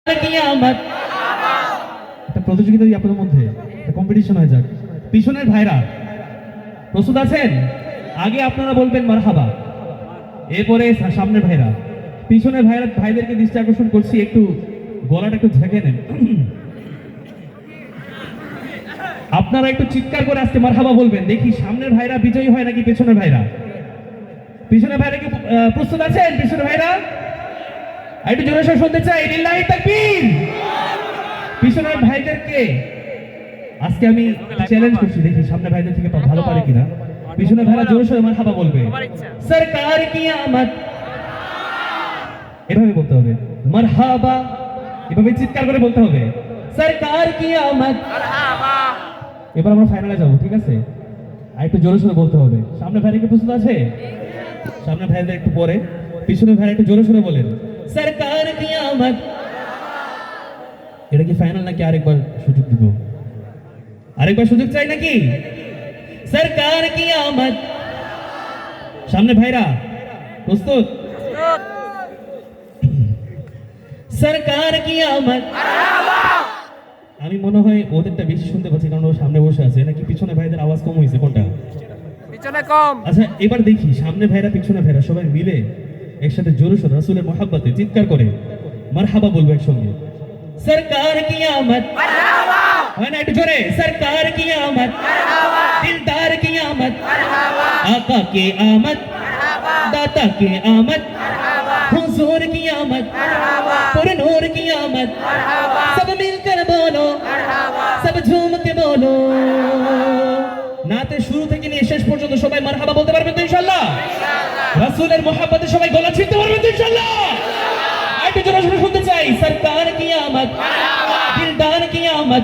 একটা প্রতিযোগিতা আপনাদের মধ্যে কম্পিটিশন হয়ে যাক। পিছনের ভাইরা প্রস্তুত আছেন? আগে আপনারা বলবেন মারহাবা, এরপরে সামনের ভাইরা। পিছনের ভাইদেরকে দৃষ্টি আকর্ষণ করছি, একটু গলাটা একটু ঝেঁকে নেন। আপনারা একটু চিৎকার করে আজকে মারহাবা বলবেন। দেখি সামনের ভাইরা বিজয়ী হয় নাকি পেছনের ভাইরা। পিছনের ভাইরা কি প্রস্তুত আছেন? পিছনের ভাইরা একটু জোরে সোরে শুনতে চাই, লিল্লাহি তাকবীর। পিছনের ভাইদেরকে আজকে আমি চ্যালেঞ্জ করছি, দেখি সামনে ভাইদের থেকে ভালো পারে কিনা। পিছনের ভাইরা জোরে সোরে মারহাবা বলবে। সরকার কি আমত, এভাবে বলতে হবে। মারহাবা, এভাবে চিৎকার করে বলতে হবে। সরকার কি আমত, মারহাবা। এবার আমরা ফাইনালে যাব, ঠিক আছে? আর একটু জোরে সোরে বলতে হবে। সামনে ভাইরা কি প্রস্তুত আছে? সামনে ভাইদের একটু পরে, পিছনের ভাইরা একটু জোরে সোরে বলেন সরকার কি আমত। এটা কি ফাইনাল নাকি আরেকবার সুযোগ দিব? আরেকবার সুযোগ চাই নাকি? সরকার কি আমত। সামনে ভাইরা প্রস্তুত? সরকার কি আমত। আমি মনে হয় ওদেরটা বেশি শুনতে পাচ্ছি, কারণ ও সামনে বসে আছে। নাকি পিছনে ভাইদের আওয়াজ কম হয়েছে? কোনটা? পিছনে কম। আচ্ছা, এবার দেখি সামনে ভাইরা পিছনে ভাইরা সবাই মিলে একসাথে জোরে সোরে রাসূলের মহব্বতে চিৎকার করে মারহাবা বলবো একসঙ্গে। সরকার কি আমত, মারহাবা। হয় না? একটু জোরে। সরকার কি আমত, মারহাবা। দিলদার কি আমত, মারহাবা। আকা কি আমত, মারহাবা। দাতা কি আমত, মারহাবা। हुजूर की आमद, मरहबा। पुरनूर की आमद, मरहबा। सब मिलकर बोलो मरहबा, सब झूम के बोलो। নাতে শুরু থেকে নিয়ে শেষ পর্যন্ত সবাই মারহাবা বলতে পারবেন তো ইনশাআল্লাহ? ইনশাআল্লাহ। রাসূলের মহব্বতে সবাই গলা ছিঁড়তে পারবেন তো ইনশাআল্লাহ? ইনশাআল্লাহ। একটু জোরে শুনতে চাই। সরকার কি আমদ, মারহাবা। দিলদার কি আমদ।